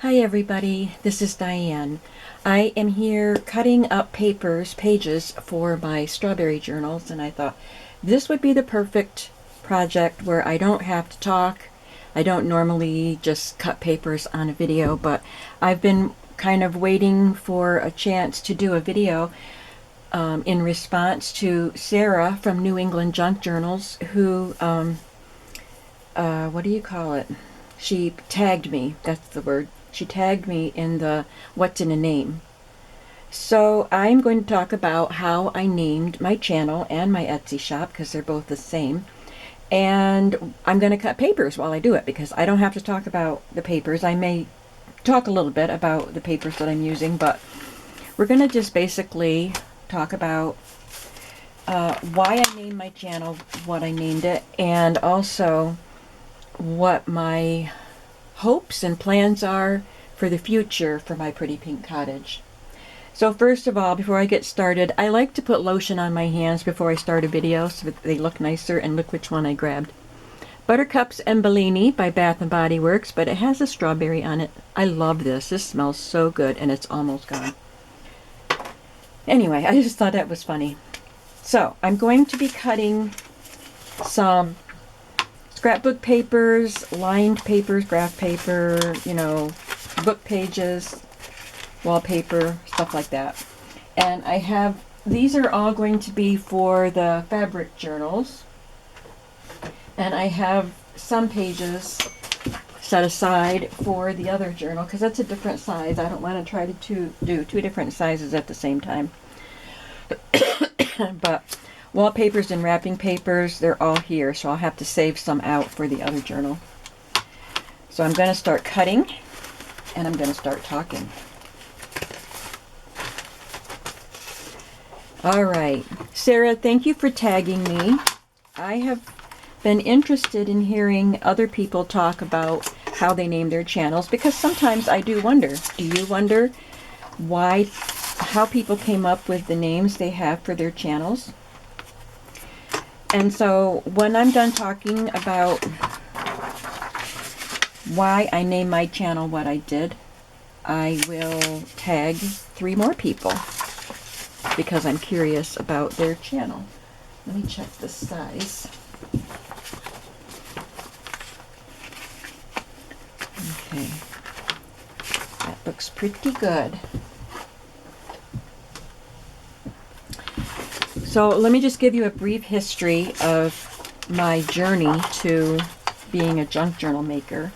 Hi everybody, this is Diane. I am here cutting up pages for my strawberry journals, and I thought this would be the perfect project where I don't have to talk. I don't normally just cut papers on a video, but I've been kind of waiting for a chance to do a video in response to Sarah from New England Junk Journals, who, what do you call it? She tagged me, that's the word. She tagged me in the What's in a Name. So I'm going to talk about how I named my channel and my Etsy shop, because they're both the same. And I'm going to cut papers while I do it, because I don't have to talk about the papers. I may talk a little bit about the papers that I'm using, but we're going to just basically talk about why I named my channel what I named it, and also what my hopes and plans are for the future for my pretty pink cottage. So first of all, before I get started, I like to put lotion on my hands before I start a video so that they look nicer, and look which one I grabbed. Buttercups and Bellini by Bath & Body Works, but it has a strawberry on it. I love this. This smells so good, and it's almost gone. Anyway, I just thought that was funny. So I'm going to be cutting some scrapbook papers, lined papers, graph paper, book pages, wallpaper, stuff like that. And I have, these are all going to be for the fabric journals. And I have some pages set aside for the other journal, because that's a different size. I don't want to try to do two different sizes at the same time. But wallpapers and wrapping papers, they're all here, so I'll have to save some out for the other journal. So I'm going to start cutting, and I'm going to start talking. All right. Sarah, thank you for tagging me. I have been interested in hearing other people talk about how they name their channels, because sometimes I do wonder. Do you wonder how people came up with the names they have for their channels? And so when I'm done talking about why I named my channel what I did, I will tag 3 more people because I'm curious about their channel. Let me check the size. Okay, that looks pretty good. So let me just give you a brief history of my journey to being a junk journal maker.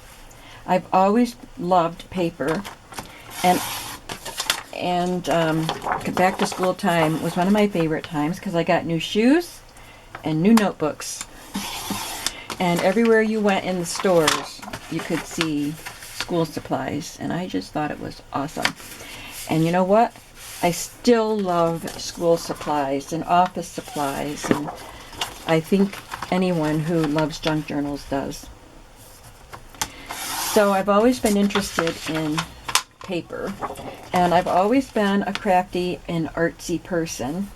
I've always loved paper, and back to school time was one of my favorite times, because I got new shoes and new notebooks. And everywhere you went in the stores, you could see school supplies, and I just thought it was awesome. And you know what? I still love school supplies and office supplies, and I think anyone who loves junk journals does. So I've always been interested in paper, and I've always been a crafty and artsy person.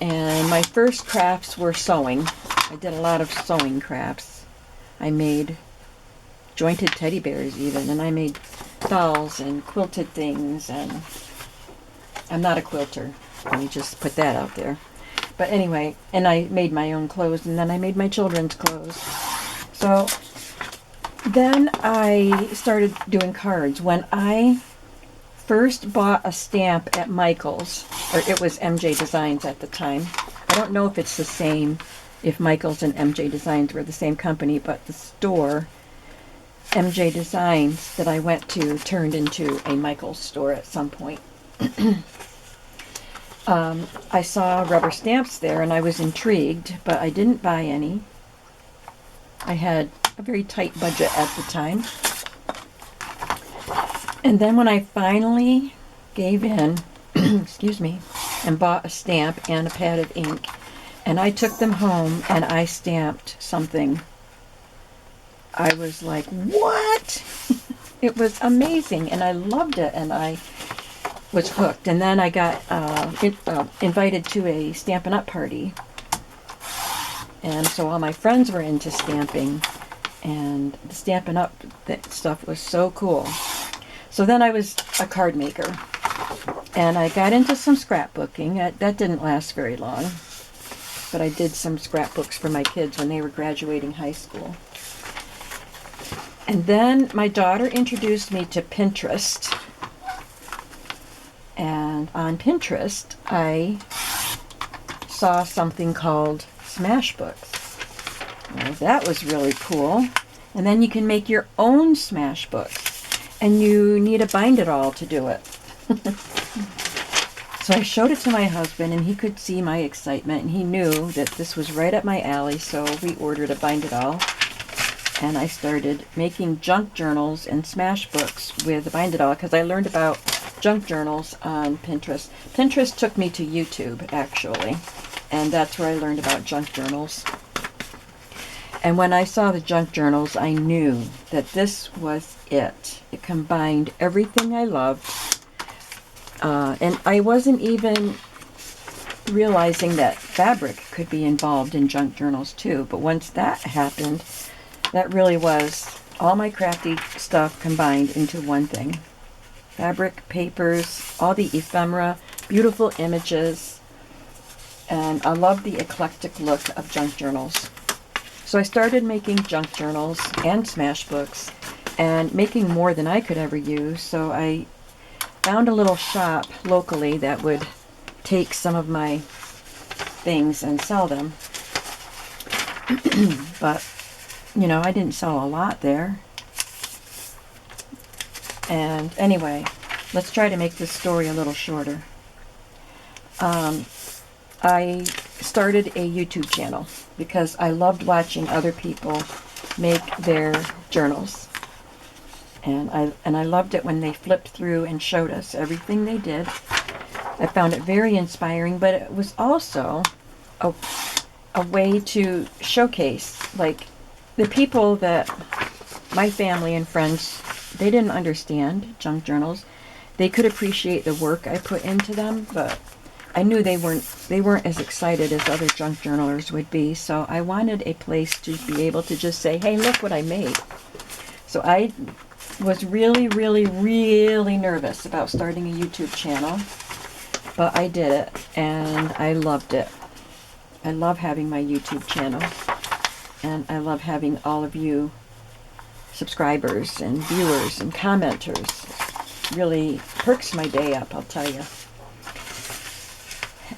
And my first crafts were sewing. I did a lot of sewing crafts. I made jointed teddy bears even, and I made dolls and quilted things, and I'm not a quilter. Let me just put that out there. But anyway, and I made my own clothes, and then I made my children's clothes. So then I started doing cards. When I first bought a stamp at Michael's, or it was MJ Designs at the time. I don't know if it's the same, if Michael's and MJ Designs were the same company, but the store, MJ Designs, that I went to turned into a Michael's store at some point. I saw rubber stamps there, and I was intrigued, but I didn't buy any. I had a very tight budget at the time. And then when I finally gave in, excuse me, and bought a stamp and a pad of ink, and I took them home and I stamped something, I was like, what? It was amazing, and I loved it, and I was hooked. And then I got invited to a Stampin' Up! Party, and so all my friends were into stamping, and the Stampin' Up! That stuff was so cool. So then I was a card maker, and I got into some scrapbooking. That didn't last very long, but I did some scrapbooks for my kids when they were graduating high school. And then my daughter introduced me to Pinterest. And on Pinterest, I saw something called Smashbooks. Well, that was really cool. And then you can make your own Smashbooks. And you need a bind-it-all to do it. So I showed it to my husband, and he could see my excitement, and he knew that this was right up my alley, so we ordered a bind-it-all. And I started making junk journals and Smashbooks with the bind-it-all, because I learned about junk journals on Pinterest. Pinterest took me to YouTube, actually, and that's where I learned about junk journals. And when I saw the junk journals, I knew that this was it. It combined everything I loved, and I wasn't even realizing that fabric could be involved in junk journals too. But once that happened, that really was all my crafty stuff combined into one thing. Fabric, papers, all the ephemera, beautiful images, and I love the eclectic look of junk journals. So I started making junk journals and Smashbooks, and making more than I could ever use, so I found a little shop locally that would take some of my things and sell them. But, you know, I didn't sell a lot there. And anyway, let's try to make this story a little shorter. I started a YouTube channel because I loved watching other people make their journals. And I loved it when they flipped through and showed us everything they did. I found it very inspiring, but it was also a way to showcase, like, the people that my family and friends, they didn't understand junk journals. They could appreciate the work I put into them, but I knew they weren't as excited as other junk journalers would be, so I wanted a place to be able to just say, hey, look what I made. So I was really, really, really nervous about starting a YouTube channel, but I did it, and I loved it. I love having my YouTube channel, and I love having all of you subscribers and viewers and commenters. Really perks my day up, I'll tell you.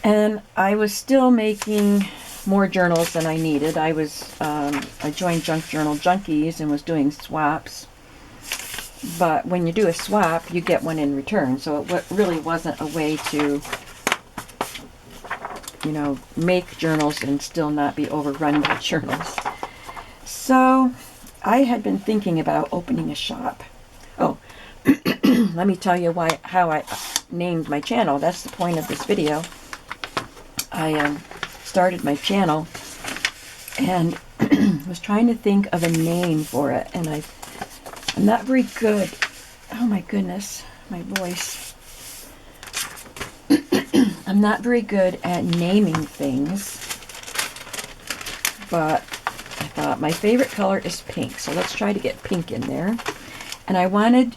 And I was still making more journals than I needed. I joined Junk Journal Junkies and was doing swaps. But when you do a swap, you get one in return. So it really wasn't a way to, you know, make journals and still not be overrun by journals. So I had been thinking about opening a shop. Oh, let me tell you how I named my channel. That's the point of this video. I started my channel and was trying to think of a name for it, and I'm not very good. Oh my goodness, my voice. I'm not very good at naming things, but I thought my favorite color is pink, so let's try to get pink in there. And I wanted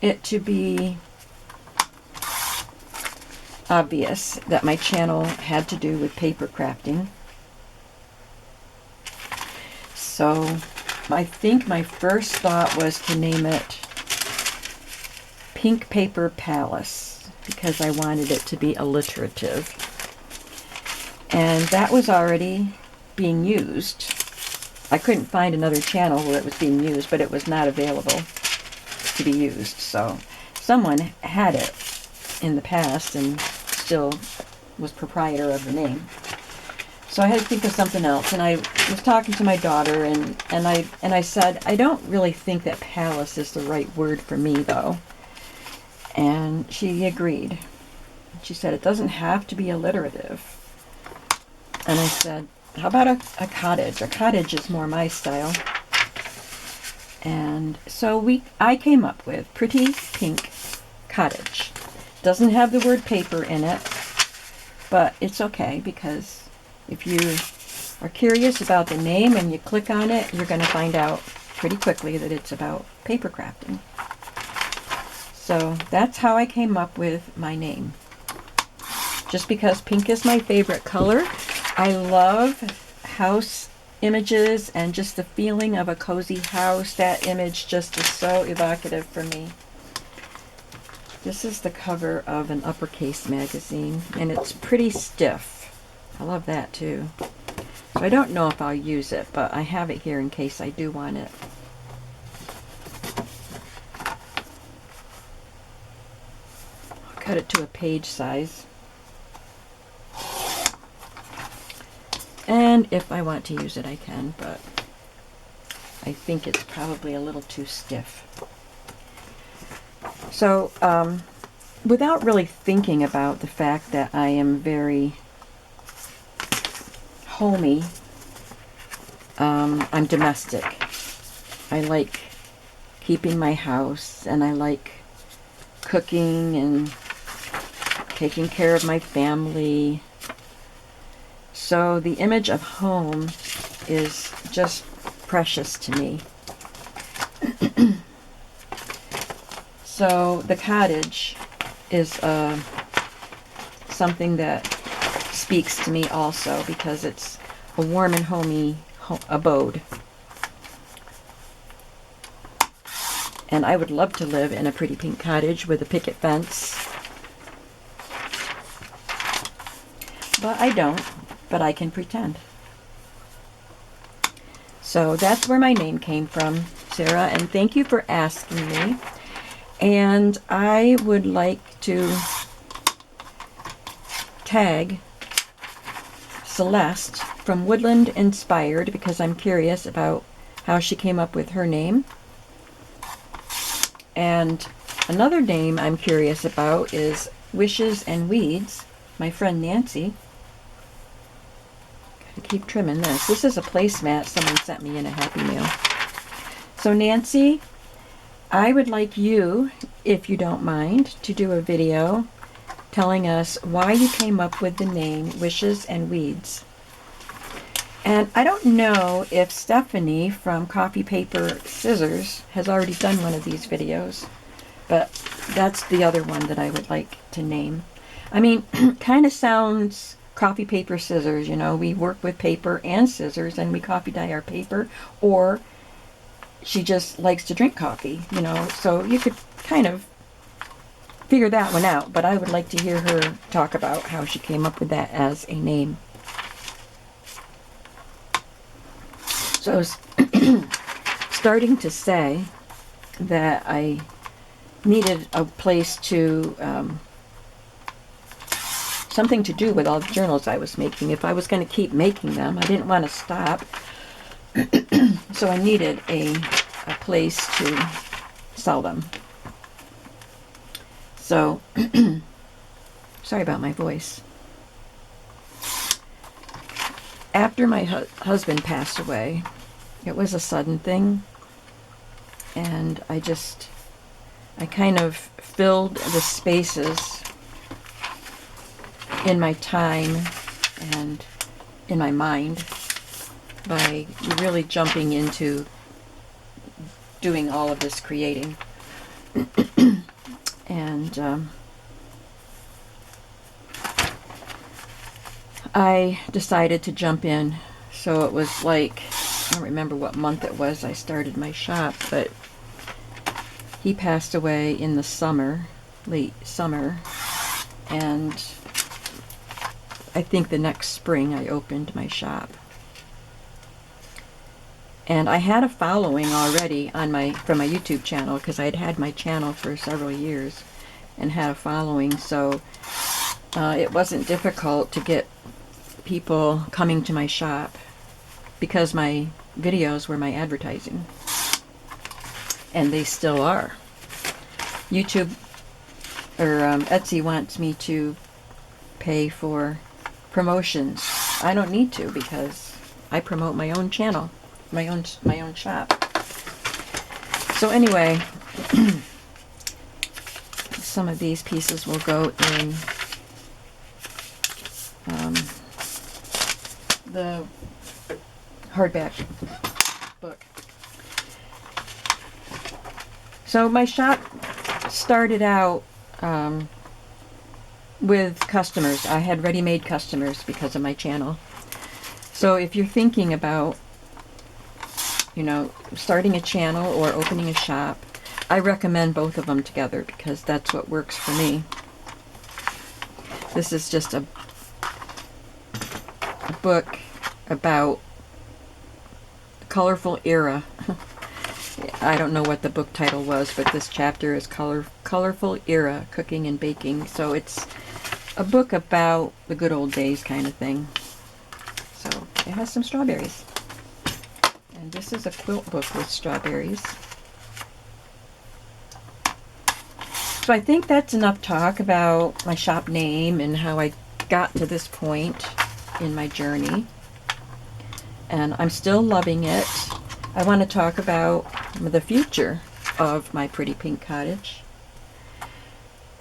it to be obvious that my channel had to do with paper crafting. So I think my first thought was to name it Pink Paper Palace, because I wanted it to be alliterative. And that was already being used. I couldn't find another channel where it was being used, but it was not available to be used. So someone had it in the past and still was proprietor of the name. So I had to think of something else, and I was talking to my daughter, and I said, I don't really think that palace is the right word for me, though. And she agreed. She said, it doesn't have to be alliterative. And I said, how about a cottage? A cottage is more my style. And so I came up with Pretty Pink Cottage. Doesn't have the word paper in it, but it's okay, because if you are curious about the name and you click on it, you're going to find out pretty quickly that it's about paper crafting. So that's how I came up with my name. Just because pink is my favorite color. I love house images and just the feeling of a cozy house. That image just is so evocative for me. This is the cover of an uppercase magazine, and it's pretty stiff. I love that too. So I don't know if I'll use it, but I have it here in case I do want it. I'll cut it to a page size. And if I want to use it, I can, but I think it's probably a little too stiff. So, without really thinking about the fact that I am very homey, I'm domestic. I like keeping my house, and I like cooking and taking care of my family. So the image of home is just precious to me. So the cottage is something that speaks to me also because it's a warm and homey abode. And I would love to live in a pretty pink cottage with a picket fence. But I don't. But I can pretend. So that's where my name came from, Sarah, and thank you for asking me. And I would like to tag Celeste from Woodland Inspired because I'm curious about how she came up with her name. And another name I'm curious about is Wishes and Weeds, my friend Nancy. Gotta keep trimming this. This is a placemat someone sent me in a Happy Meal. So Nancy, I would like you, if you don't mind, to do a video telling us why you came up with the name Wishes and Weeds. And I don't know if Stephanie from Coffee Paper Scissors has already done one of these videos, but that's the other one that I would like to name. I mean, kind of sounds coffee paper scissors, you know, we work with paper and scissors and we coffee dye our paper, or she just likes to drink coffee, you know, so you could kind of figure that one out, but I would like to hear her talk about how she came up with that as a name. So I was starting to say that I needed a place to, something to do with all the journals I was making. If I was going to keep making them, I didn't want to stop. So I needed a place to sell them. So, sorry about my voice. After my husband passed away, it was a sudden thing, and I kind of filled the spaces in my time and in my mind by really jumping into doing all of this creating. And I decided to jump in. So it was like, I don't remember what month it was I started my shop, but he passed away in the summer, late summer, and I think the next spring I opened my shop. And I had a following already on from my YouTube channel, because I had had my channel for several years and had a following, so it wasn't difficult to get people coming to my shop because my videos were my advertising, and they still are. YouTube or Etsy wants me to pay for promotions. I don't need to because I promote my own channel, my own shop. So anyway, some of these pieces will go in the hardback book. So my shop started out with customers. I had ready-made customers because of my channel. So if you're thinking about, starting a channel or opening a shop, I recommend both of them together because that's what works for me. This is just a book about colorful era. I don't know what the book title was, but this chapter is Colorful Era, Cooking and Baking. So it's a book about the good old days kind of thing. So it has some strawberries. And this is a quilt book with strawberries. So I think that's enough talk about my shop name and how I got to this point in my journey. And I'm still loving it. I want to talk about the future of my pretty pink cottage.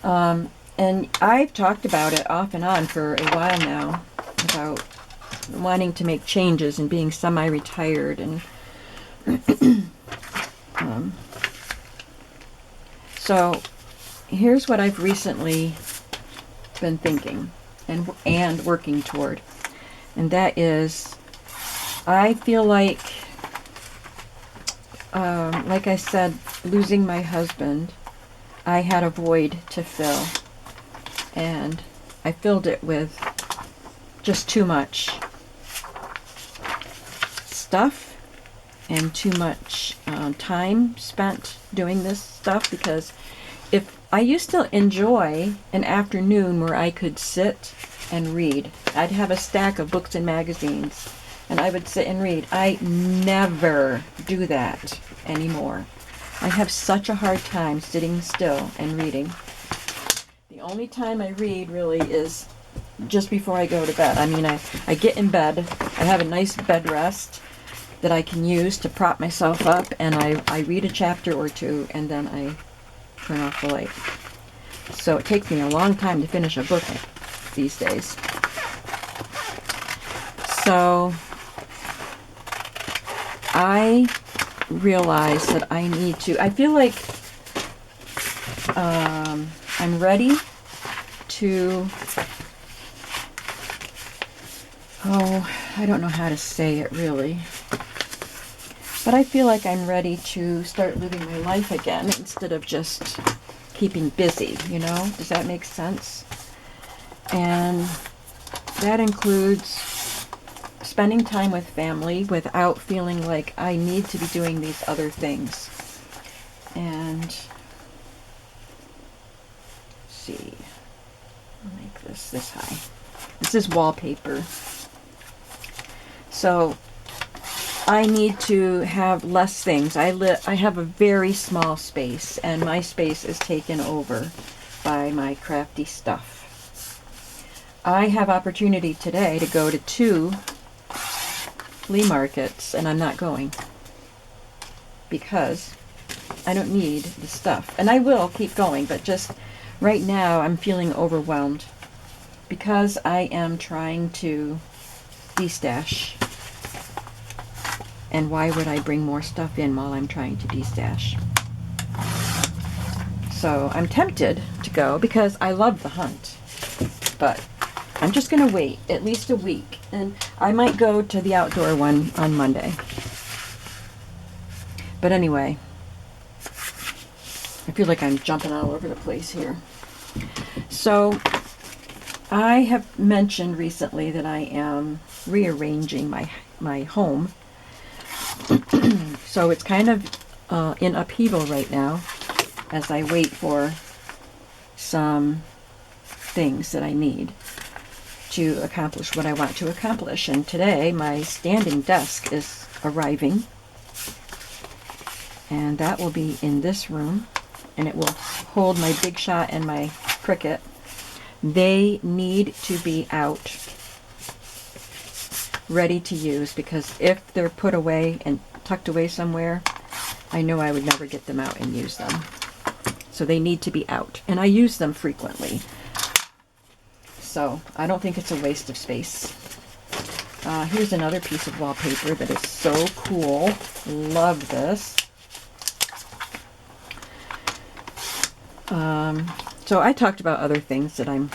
And I've talked about it off and on for a while now, about wanting to make changes and being semi-retired. And so here's what I've recently been thinking and working toward. And that is, I feel like I said, losing my husband, I had a void to fill. And I filled it with just too much stuff and too much time spent doing this stuff, because if I used to enjoy an afternoon where I could sit and read. I'd have a stack of books and magazines and I would sit and read. I never do that anymore. I have such a hard time sitting still and reading. The only time I read really is just before I go to bed. I mean, I get in bed, I have a nice bed rest that I can use to prop myself up, and I read a chapter or two, and then I turn off the light. So it takes me a long time to finish a book these days. So I realize that I need to, I feel like I'm ready to, I don't know how to say it really, but I feel like I'm ready to start living my life again instead of just keeping busy, Does that make sense? And that includes spending time with family without feeling like I need to be doing these other things. And let's see, I'll make this high. This is wallpaper. So I need to have less things. I have a very small space, and my space is taken over by my crafty stuff. I have opportunity today to go to 2 flea markets, and I'm not going because I don't need the stuff. And I will keep going, but just right now I'm feeling overwhelmed because I am trying to destash. And why would I bring more stuff in while I'm trying to destash? So I'm tempted to go because I love the hunt, but I'm just going to wait at least a week, and I might go to the outdoor one on Monday. But anyway, I feel like I'm jumping all over the place here. So I have mentioned recently that I am rearranging my home. So it's kind of in upheaval right now as I wait for some things that I need to accomplish what I want to accomplish. And today my standing desk is arriving, and that will be in this room, and it will hold my Big Shot and my Cricut. They need to be out, ready to use, because if they're put away and tucked away somewhere, I know I would never get them out and use them. So they need to be out, and I use them frequently. So I don't think it's a waste of space. Here's another piece of wallpaper that is so cool. Love this. So I talked about other things that I'm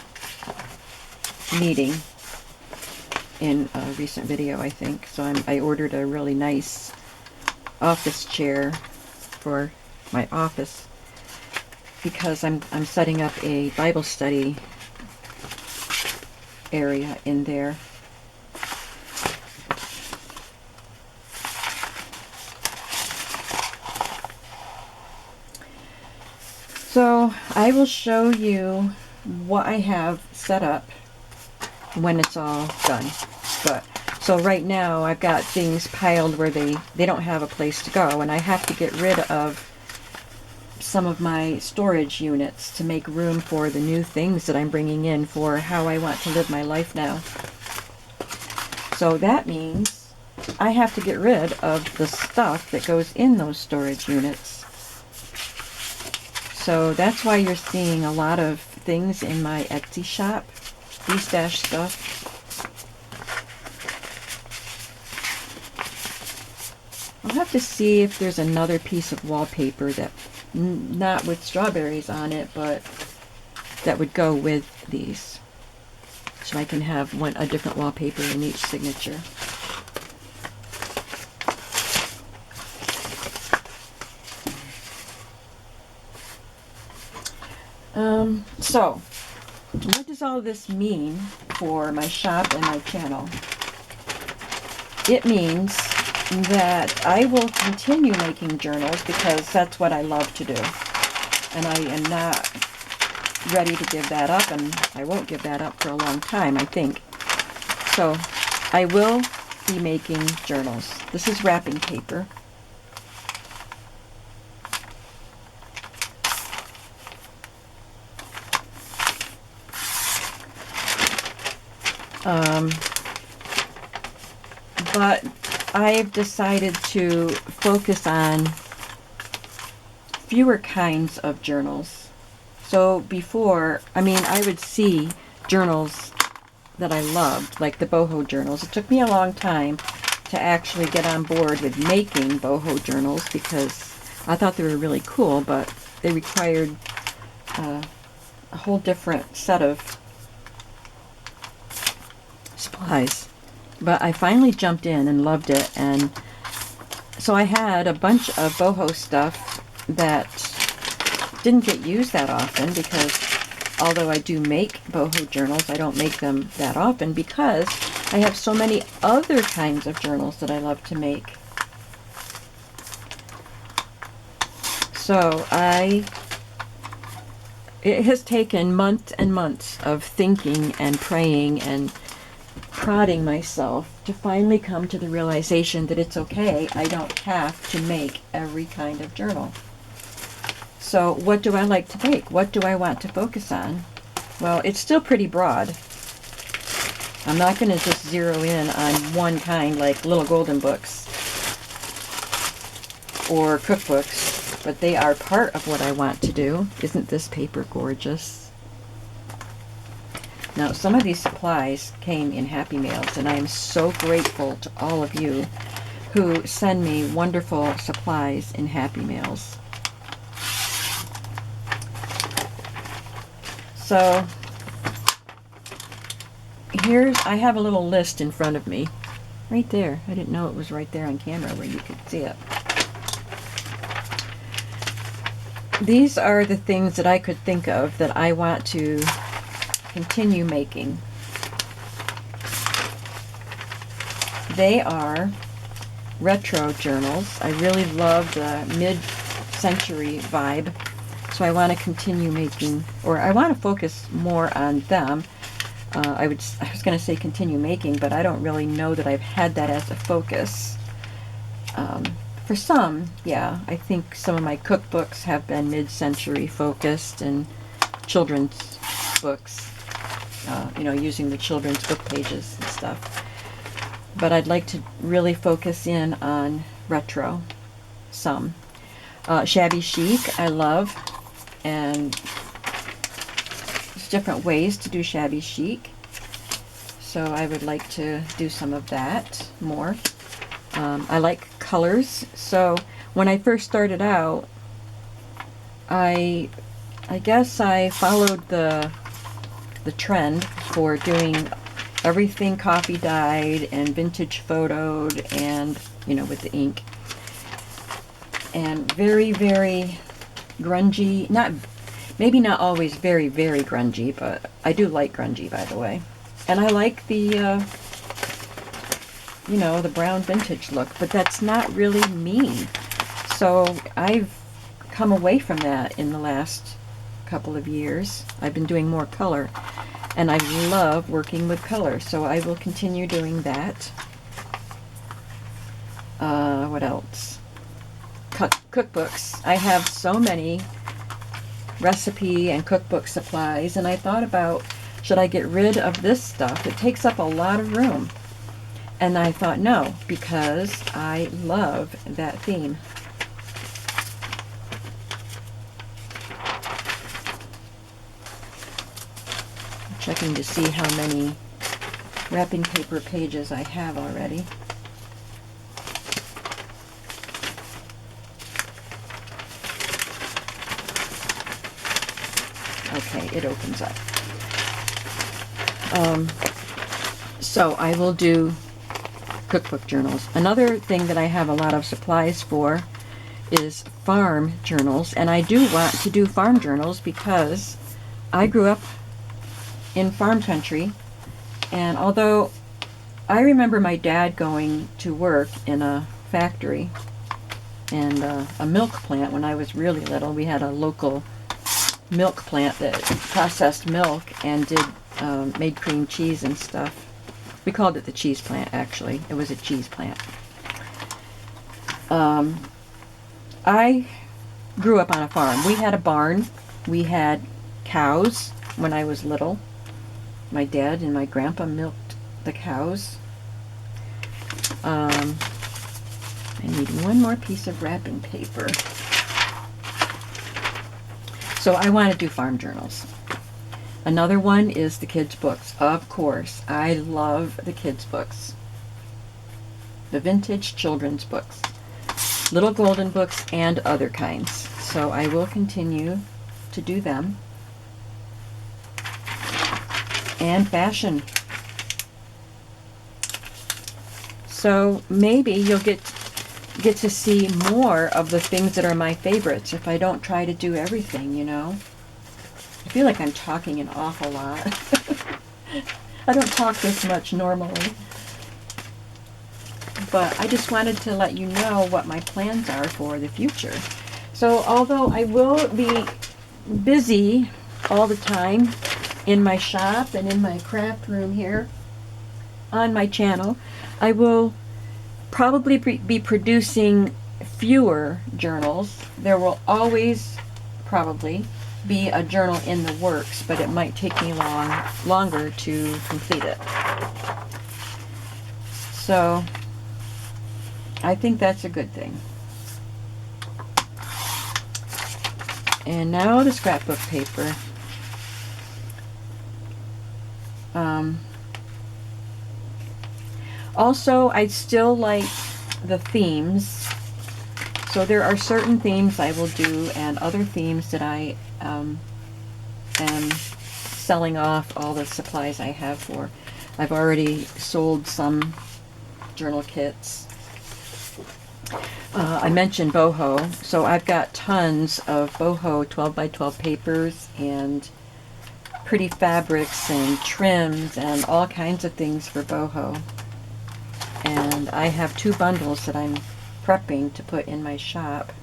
needing in a recent video, I think. So I ordered a really nice office chair for my office because I'm setting up a Bible study area in there. So I will show you what I have set up when it's all done. But so right now I've got things piled where they don't have a place to go, and I have to get rid of some of my storage units to make room for the new things that I'm bringing in for how I want to live my life now. So that means I have to get rid of the stuff that goes in those storage units. So that's why you're seeing a lot of things in my Etsy shop, de-stash stuff. I'll have to see if there's another piece of wallpaper that, not with strawberries on it, but that would go with these. So I can have a different wallpaper in each signature. So, what does all this mean for my shop and my channel? It means that I will continue making journals because that's what I love to do. And I am not ready to give that up, and I won't give that up for a long time, I think. So, I will be making journals. This is wrapping paper. But I've decided to focus on fewer kinds of journals. So before, I would see journals that I loved, like the boho journals. It took me a long time to actually get on board with making boho journals because I thought they were really cool, but they required a whole different set of supplies. But I finally jumped in and loved it, and so I had a bunch of boho stuff that didn't get used that often because although I do make boho journals, I don't make them that often because I have so many other kinds of journals that I love to make. So it has taken months and months of thinking and praying and prodding myself to finally come to the realization that it's okay. I don't have to make every kind of journal. So what do I like to make? What do I want to focus on? Well, it's still pretty broad. I'm not going to just zero in on one kind like little golden books or cookbooks, but they are part of what I want to do. Isn't this paper gorgeous? Now, some of these supplies came in Happy Mails, and I am so grateful to all of you who send me wonderful supplies in Happy Mails. So, I have a little list in front of me. Right there. I didn't know it was right there on camera where you could see it. These are the things that I could think of that I want to continue making. They are retro journals. I really love the mid-century vibe, so I want to continue making, or I want to focus more on them. I was going to say continue making, but I don't really know that I've had that as a focus. For some, yeah, I think some of my cookbooks have been mid-century focused and children's books. Using the children's book pages and stuff. But I'd like to really focus in on retro, some. Shabby chic, I love, and there's different ways to do shabby chic. So I would like to do some of that more. I like colors, so when I first started out, I I guess I followed the trend for doing everything coffee dyed and vintage photoed and, you know, with the ink. And very, very grungy. Maybe not always very, very grungy, but I do like grungy, by the way. And I like the, you know, the brown vintage look, but that's not really me. So I've come away from that in the last couple of years. I've been doing more color, and I love working with color, so I will continue doing that. What else? Cookbooks. I have so many recipe and cookbook supplies, and I thought about, should I get rid of this stuff? It takes up a lot of room. And I thought no, because I love that theme. I'm checking to see how many wrapping paper pages I have already. Okay, it opens up. So I will do cookbook journals. Another thing that I have a lot of supplies for is farm journals, and I do want to do farm journals because I grew up in farm country, and although I remember my dad going to work in a factory and a milk plant when I was really little. We had a local milk plant that processed milk and made cream cheese and stuff. We called it the cheese plant, actually. It was a cheese plant. I grew up on a farm. We had a barn. We had cows when I was little. My dad and my grandpa milked the cows. I need one more piece of wrapping paper. So I want to do farm journals. Another one is the kids' books. Of course, I love the kids' books. The vintage children's books. Little golden books and other kinds. So I will continue to do them. And fashion. So maybe you'll get to see more of the things that are my favorites if I don't try to do everything, you know. I feel like I'm talking an awful lot. I don't talk this much normally. But I just wanted to let you know what my plans are for the future. So although I will be busy all the time in my shop and in my craft room here on my channel, I will probably be producing fewer journals. There will always probably be a journal in the works, but it might take me longer to complete it. So I think that's a good thing. And now the scrapbook paper. Also, I still like the themes. So there are certain themes I will do and other themes that I am selling off all the supplies I have for. I've already sold some journal kits. I mentioned boho, so I've got tons of boho 12 by 12 papers and pretty fabrics and trims and all kinds of things for boho. And I have 2 bundles that I'm prepping to put in my shop.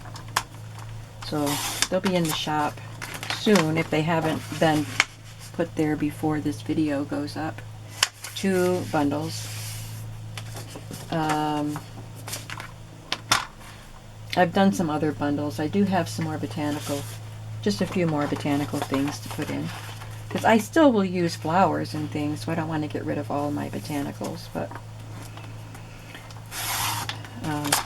So they'll be in the shop soon if they haven't been put there before this video goes up. 2 bundles. I've done some other bundles. I do have some more botanical, just a few more botanical things to put in. Because I still will use flowers and things, so I don't want to get rid of all my botanicals. But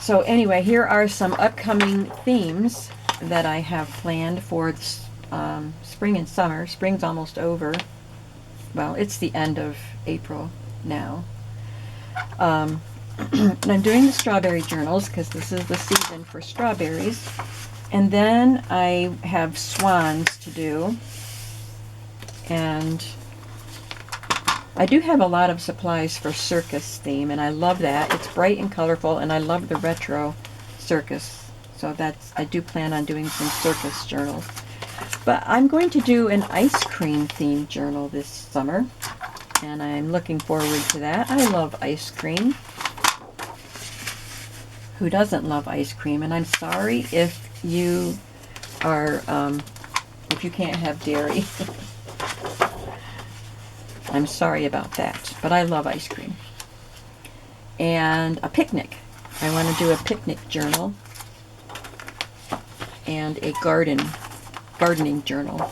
so anyway, here are some upcoming themes that I have planned for spring and summer. Spring's almost over. Well, it's the end of April now. And I'm doing the strawberry journals because this is the season for strawberries. And then I have swans to do. And I do have a lot of supplies for circus theme, and I love that. It's bright and colorful, and I love the retro circus. So I do plan on doing some circus journals. But I'm going to do an ice cream themed journal this summer, and I'm looking forward to that. I love ice cream. Who doesn't love ice cream? And I'm sorry if you are, if you can't have dairy. I'm sorry about that, but I love ice cream. And a picnic. I want to do a picnic journal and a gardening journal.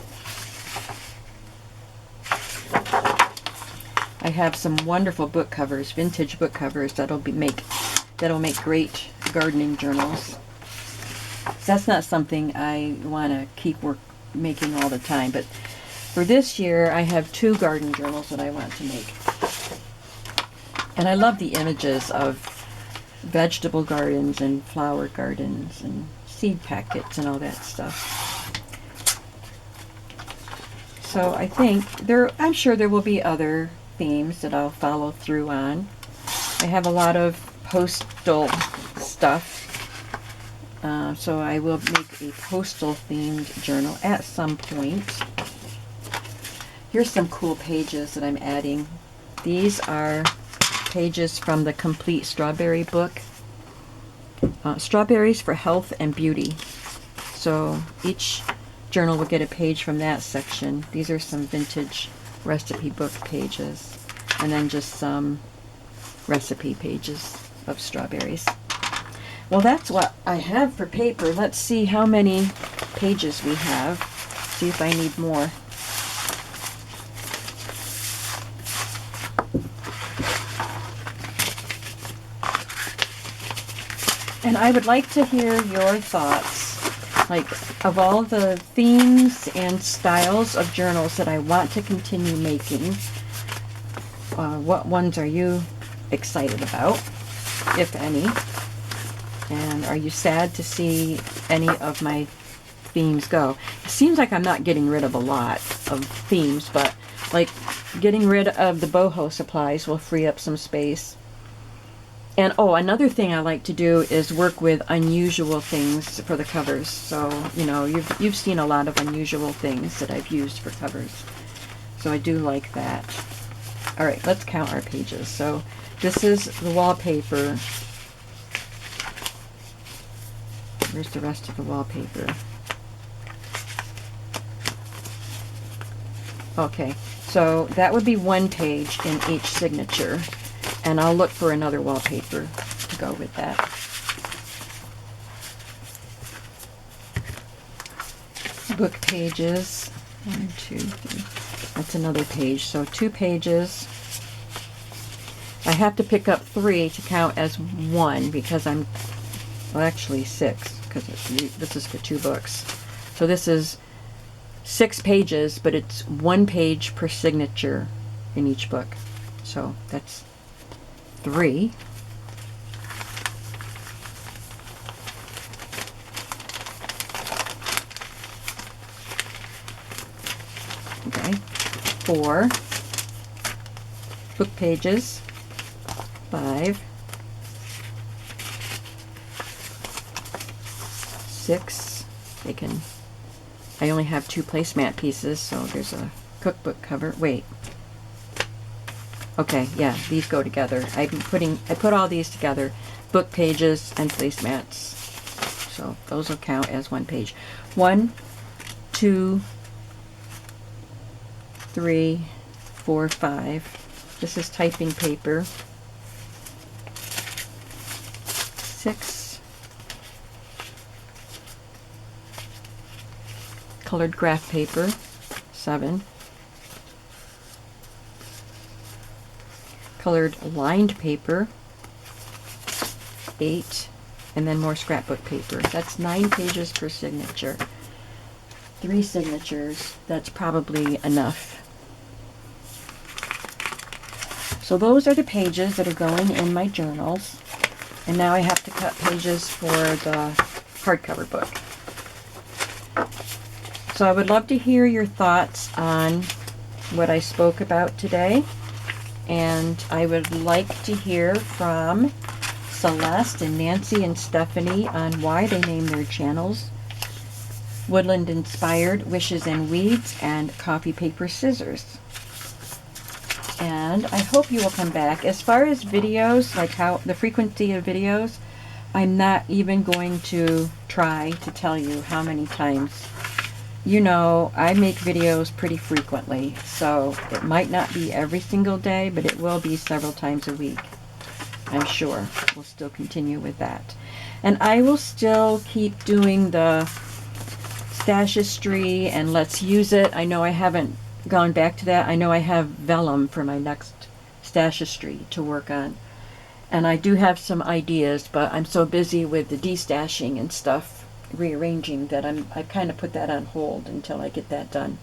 I have some wonderful book covers, vintage book covers that'll make great gardening journals. So that's not something I want to keep making all the time, but for this year, I have 2 garden journals that I want to make. And I love the images of vegetable gardens and flower gardens and seed packets and all that stuff. So I think I'm sure there will be other themes that I'll follow through on. I have a lot of postal stuff. So I will make a postal themed journal at some point. Here's some cool pages that I'm adding. These are pages from the Complete Strawberry book. Strawberries for Health and Beauty. So each journal will get a page from that section. These are some vintage recipe book pages. And then just some recipe pages of strawberries. Well, that's what I have for paper. Let's see how many pages we have. See if I need more. And I would like to hear your thoughts, like of all the themes and styles of journals that I want to continue making. What ones are you excited about, if any? And are you sad to see any of my themes go? It seems like I'm not getting rid of a lot of themes, but like getting rid of the boho supplies will free up some space. And another thing I like to do is work with unusual things for the covers. So, you know, you've seen a lot of unusual things that I've used for covers. So I do like that. All right, let's count our pages. So this is the wallpaper. Where's the rest of the wallpaper? Okay, so that would be 1 page in each signature. And I'll look for another wallpaper to go with that. Book pages. 1, 2, 3. That's another page. So 2 pages. I have to pick up 3 to count as 1 because well, actually 6 because this is for 2 books. So this is 6 pages, but it's 1 page per signature in each book. So that's 3. Okay, 4 book pages, 5, 6. I only have 2 placemat pieces, so there's a cookbook cover. Wait. Okay, yeah, these go together. I put all these together, book pages and placemats. So those will count as 1 page. 1, 2, 3, 4, 5. This is typing paper. 6. Colored graph paper. 7. Colored lined paper, 8, and then more scrapbook paper. That's 9 pages per signature. 3 signatures, that's probably enough. So those are the pages that are going in my journals. And now I have to cut pages for the hardcover book. So I would love to hear your thoughts on what I spoke about today. And I would like to hear from Celeste and Nancy and Stephanie on why they named their channels Woodland Inspired Wishes and Weeds and Coffee Paper Scissors. And I hope you will come back. As far as videos, like how the frequency of videos, I'm not even going to try to tell you how many times. You know, I make videos pretty frequently, so it might not be every single day, but it will be several times a week. I'm sure we'll still continue with that. And I will still keep doing the Stashistry and Let's Use It. I know I haven't gone back to that. I know I have vellum for my next Stashistry to work on. And I do have some ideas, but I'm so busy with the destashing and stuff, rearranging, that I've kind of put that on hold until I get that done.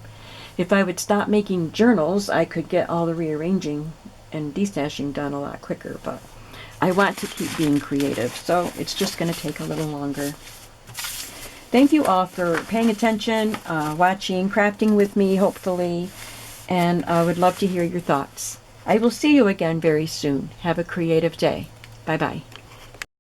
If I would stop making journals, I could get all the rearranging and destashing done a lot quicker, but I want to keep being creative, so it's just going to take a little longer. Thank you all for paying attention, watching, crafting with me, hopefully, and I would love to hear your thoughts. I will see you again very soon. Have a creative day. Bye-bye.